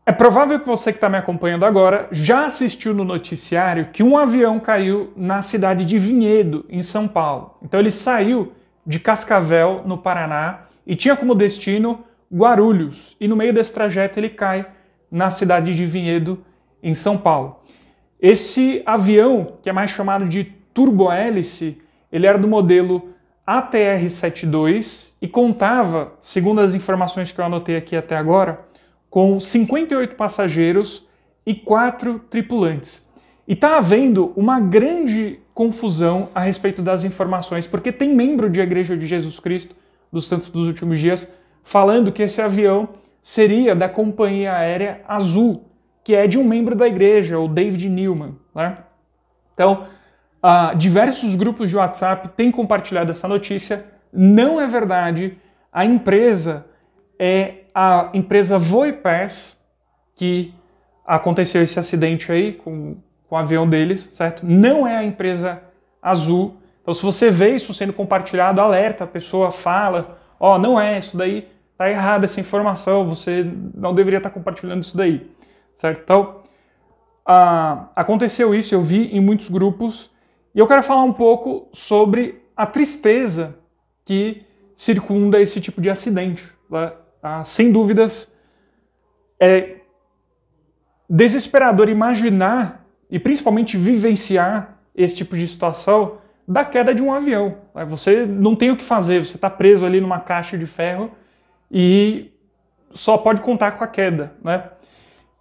É provável que você que está me acompanhando agora já assistiu no noticiário que um avião caiu na cidade de Vinhedo, em São Paulo. Então ele saiu de Cascavel, no Paraná, e tinha como destino Guarulhos. E no meio desse trajeto ele cai na cidade de Vinhedo, em São Paulo. Esse avião, que é mais chamado de turbohélice, ele era do modelo ATR-72 e contava, segundo as informações que eu anotei aqui até agora, com 58 passageiros e 4 tripulantes. E está havendo uma grande confusão a respeito das informações, porque tem membro de Igreja de Jesus Cristo dos Santos dos Últimos Dias falando que esse avião seria da companhia aérea Azul, que é de um membro da igreja, o David Newman, né? Então, diversos grupos de WhatsApp têm compartilhado essa notícia. Não é verdade. A empresa é a empresa Voipass, que aconteceu esse acidente aí com o avião deles, certo? Não é a empresa Azul. Então, se você vê isso sendo compartilhado, alerta, a pessoa fala, ó, não é, isso daí tá errado, essa informação, você não deveria estar compartilhando isso daí, certo? Então, aconteceu isso, eu vi em muitos grupos, e eu quero falar um pouco sobre a tristeza que circunda esse tipo de acidente, né? Sem dúvidas, é desesperador imaginar e principalmente vivenciar esse tipo de situação da queda de um avião. Você não tem o que fazer, você está preso ali numa caixa de ferro e só pode contar com a queda, né?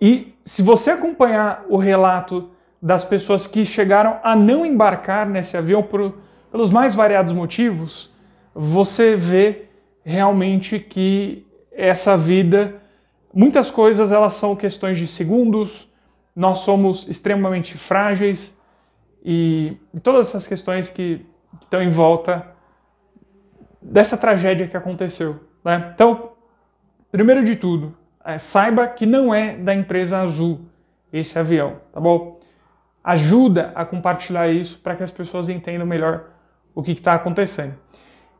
E se você acompanhar o relato das pessoas que chegaram a não embarcar nesse avião pelos mais variados motivos, você vê realmente que essa vida, muitas coisas elas são questões de segundos, nós somos extremamente frágeis e todas essas questões que estão em volta dessa tragédia que aconteceu, né? Então, primeiro de tudo, saiba que não é da empresa Azul esse avião, tá bom? Ajuda a compartilhar isso para que as pessoas entendam melhor o que está acontecendo.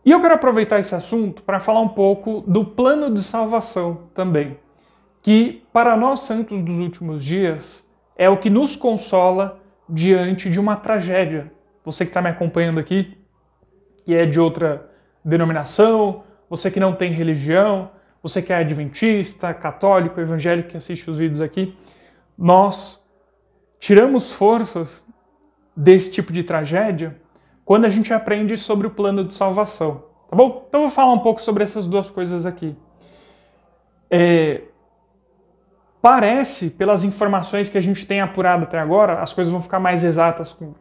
E eu quero aproveitar esse assunto para falar um pouco do plano de salvação também, que para nós santos dos últimos dias é o que nos consola diante de uma tragédia. Você que está me acompanhando aqui, que é de outra denominação, você que não tem religião, você que é adventista, católico, evangélico, que assiste os vídeos aqui, nós tiramos forças desse tipo de tragédia quando a gente aprende sobre o plano de salvação, tá bom? Então eu vou falar um pouco sobre essas duas coisas aqui. Parece, pelas informações que a gente tem apurado até agora, as coisas vão ficar mais exatas com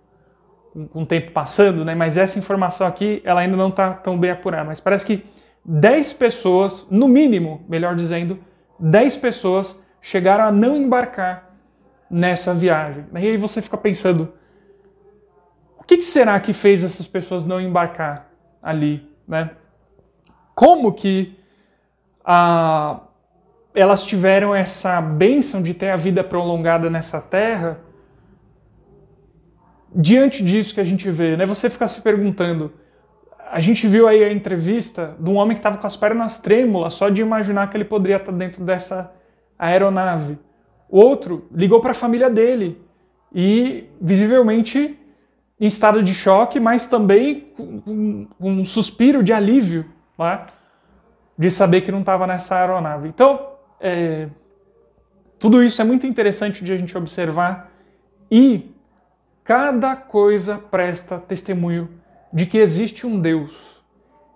o tempo passando, né? Mas essa informação aqui, ela ainda não está tão bem apurada, mas parece que 10 pessoas, no mínimo, melhor dizendo, 10 pessoas chegaram a não embarcar nessa viagem. E aí você fica pensando, o que será que fez essas pessoas não embarcar ali, né? Como que elas tiveram essa bênção de ter a vida prolongada nessa terra? Diante disso que a gente vê, né? Você fica se perguntando, a gente viu aí a entrevista de um homem que estava com as pernas trêmulas só de imaginar que ele poderia estar dentro dessa aeronave. O outro ligou para a família dele e visivelmente em estado de choque, mas também com um suspiro de alívio, né? De saber que não estava nessa aeronave. Então, tudo isso é muito interessante de a gente observar e cada coisa presta testemunho de que existe um Deus.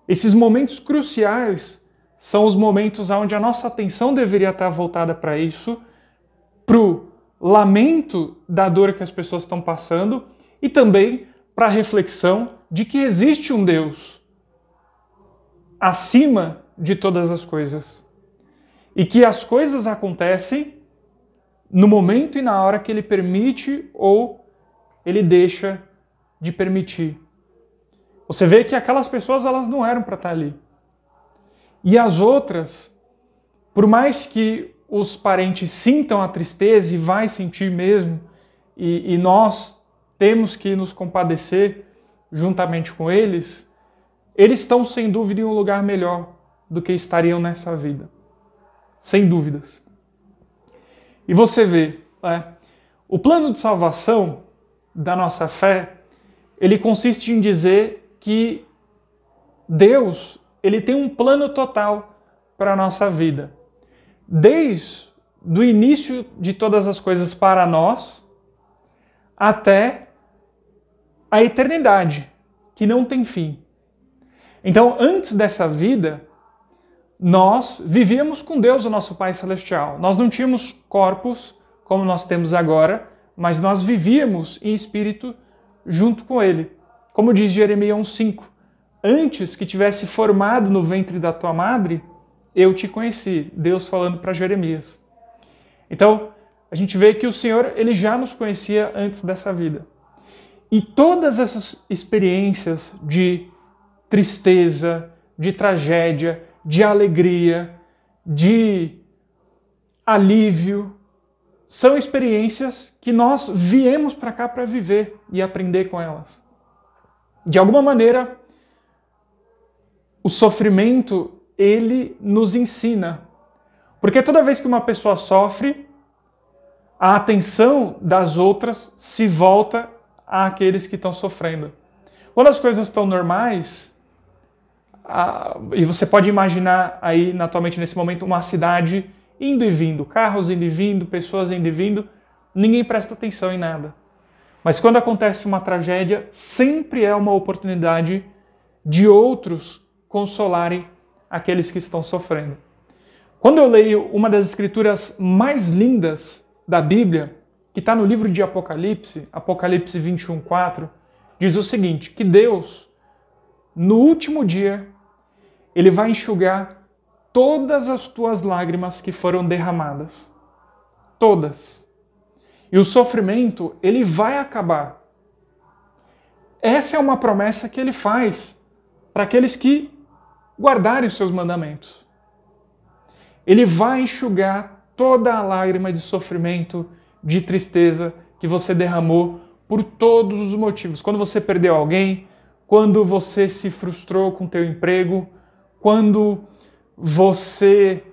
Esses momentos cruciais são os momentos onde a nossa atenção deveria estar voltada para isso, para o lamento da dor que as pessoas estão passando e também para a reflexão de que existe um Deus acima de todas as coisas e que as coisas acontecem no momento e na hora que Ele permite ou Ele deixa de permitir. Você vê que aquelas pessoas elas não eram para estar ali. E as outras, por mais que os parentes sintam a tristeza e vai sentir mesmo, e nós temos que nos compadecer juntamente com eles, eles estão sem dúvida em um lugar melhor do que estariam nessa vida. Sem dúvidas. E você vê, né? O plano de salvação da nossa fé, ele consiste em dizer que Deus, ele tem um plano total para a nossa vida. Desde o início de todas as coisas para nós, até a eternidade, que não tem fim. Então, antes dessa vida, nós vivíamos com Deus, o nosso Pai Celestial. Nós não tínhamos corpos como nós temos agora, mas nós vivíamos em espírito junto com Ele. Como diz Jeremias 1,5, antes que tivesse formado no ventre da tua madre, eu te conheci. Deus falando para Jeremias. Então, a gente vê que o Senhor, ele já nos conhecia antes dessa vida. E todas essas experiências de tristeza, de tragédia, de alegria, de alívio, são experiências que nós viemos para cá para viver e aprender com elas. De alguma maneira, o sofrimento, ele nos ensina. Porque toda vez que uma pessoa sofre, a atenção das outras se volta àqueles que estão sofrendo. Quando as coisas estão normais, e você pode imaginar aí atualmente nesse momento uma cidade indo e vindo, carros indo e vindo, pessoas indo e vindo, ninguém presta atenção em nada. Mas quando acontece uma tragédia, sempre é uma oportunidade de outros consolarem aqueles que estão sofrendo. Quando eu leio uma das escrituras mais lindas da Bíblia, que está no livro de Apocalipse, Apocalipse 21:4, diz o seguinte, que Deus, no último dia, Ele vai enxugar todas as tuas lágrimas que foram derramadas. Todas. E o sofrimento, ele vai acabar. Essa é uma promessa que Ele faz para aqueles que guardarem os seus mandamentos. Ele vai enxugar toda a lágrima de sofrimento, de tristeza que você derramou por todos os motivos. Quando você perdeu alguém, quando você se frustrou com o teu emprego, quando você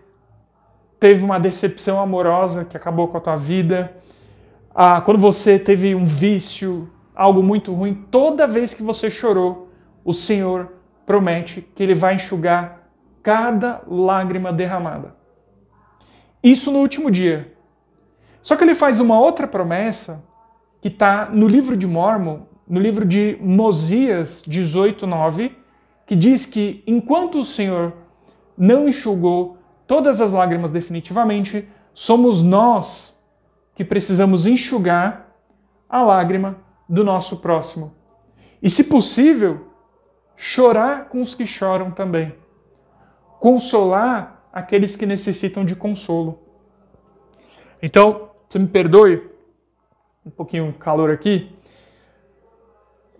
teve uma decepção amorosa que acabou com a tua vida, quando você teve um vício, algo muito ruim, toda vez que você chorou, o Senhor promete que Ele vai enxugar cada lágrima derramada. Isso no último dia. Só que Ele faz uma outra promessa que está no livro de Mórmon, no livro de Mosias 18:9, que diz que enquanto o Senhor não enxugou todas as lágrimas definitivamente, somos nós que precisamos enxugar a lágrima do nosso próximo. E, se possível, chorar com os que choram também. Consolar aqueles que necessitam de consolo. Então, você me perdoe, um pouquinho calor aqui.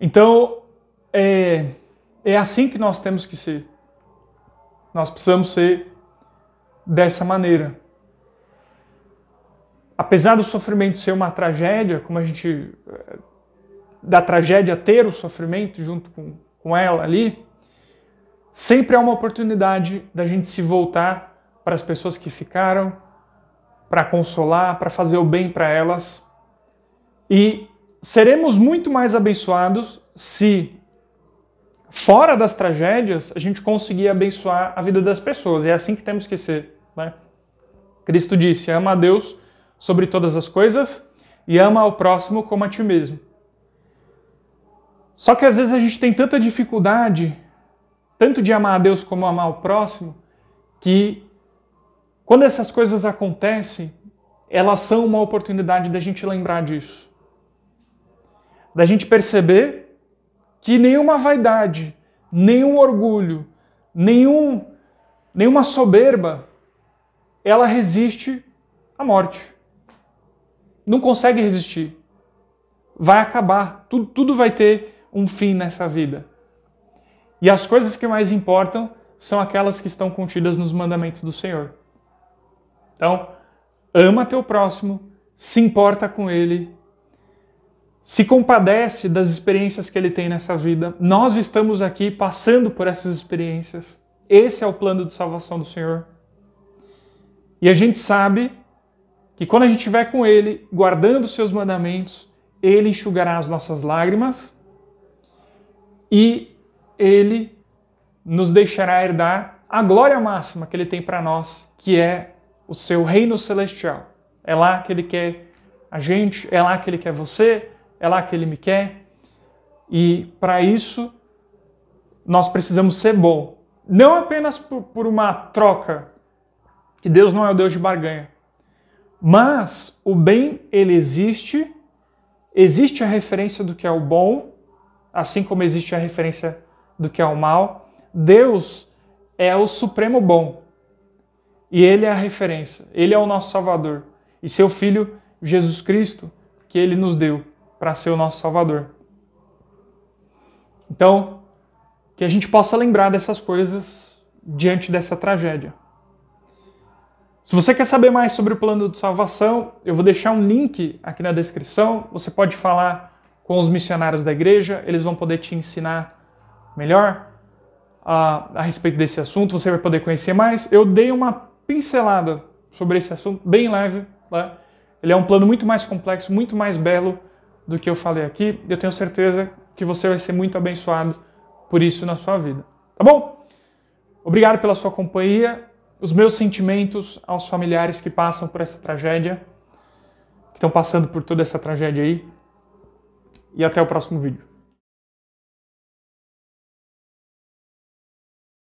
Então, é assim que nós temos que ser. Nós precisamos ser dessa maneira. Apesar do sofrimento ser uma tragédia, como a gente... da tragédia ter o sofrimento junto com ela ali, sempre há uma oportunidade da gente se voltar para as pessoas que ficaram, para consolar, para fazer o bem para elas. E seremos muito mais abençoados se, fora das tragédias, a gente conseguir abençoar a vida das pessoas. É assim que temos que ser, né? Cristo disse, ama a Deus sobre todas as coisas e ama ao próximo como a ti mesmo. Só que às vezes a gente tem tanta dificuldade, tanto de amar a Deus como amar o próximo, que quando essas coisas acontecem, elas são uma oportunidade da gente lembrar disso. Da gente perceber que nenhuma vaidade, nenhum orgulho, nenhuma soberba, ela resiste à morte. Não consegue resistir. Vai acabar. Tudo vai ter um fim nessa vida. E as coisas que mais importam são aquelas que estão contidas nos mandamentos do Senhor. Então, ama teu próximo, se importa com ele, se compadece das experiências que ele tem nessa vida. Nós estamos aqui passando por essas experiências. Esse é o plano de salvação do Senhor. E a gente sabe que quando a gente estiver com Ele, guardando os seus mandamentos, Ele enxugará as nossas lágrimas e Ele nos deixará herdar a glória máxima que Ele tem para nós, que é o seu reino celestial. É lá que Ele quer a gente, é lá que Ele quer você, é lá que Ele me quer. E para isso, nós precisamos ser bom. Não apenas por uma troca, que Deus não é o Deus de barganha. Mas o bem, ele existe a referência do que é o bom, assim como existe a referência do que é o mal. Deus é o supremo bom. E Ele é a referência, Ele é o nosso Salvador. E seu Filho, Jesus Cristo, que Ele nos deu para ser o nosso Salvador. Então, que a gente possa lembrar dessas coisas diante dessa tragédia. Se você quer saber mais sobre o plano de salvação, eu vou deixar um link aqui na descrição. Você pode falar com os missionários da igreja, eles vão poder te ensinar melhor a respeito desse assunto, você vai poder conhecer mais. Eu dei uma pincelada sobre esse assunto, bem leve, né? Ele é um plano muito mais complexo, muito mais belo do que eu falei aqui. Eu tenho certeza que você vai ser muito abençoado por isso na sua vida. Tá bom? Obrigado pela sua companhia. Os meus sentimentos aos familiares que passam por essa tragédia, que estão passando por toda essa tragédia aí. E até o próximo vídeo.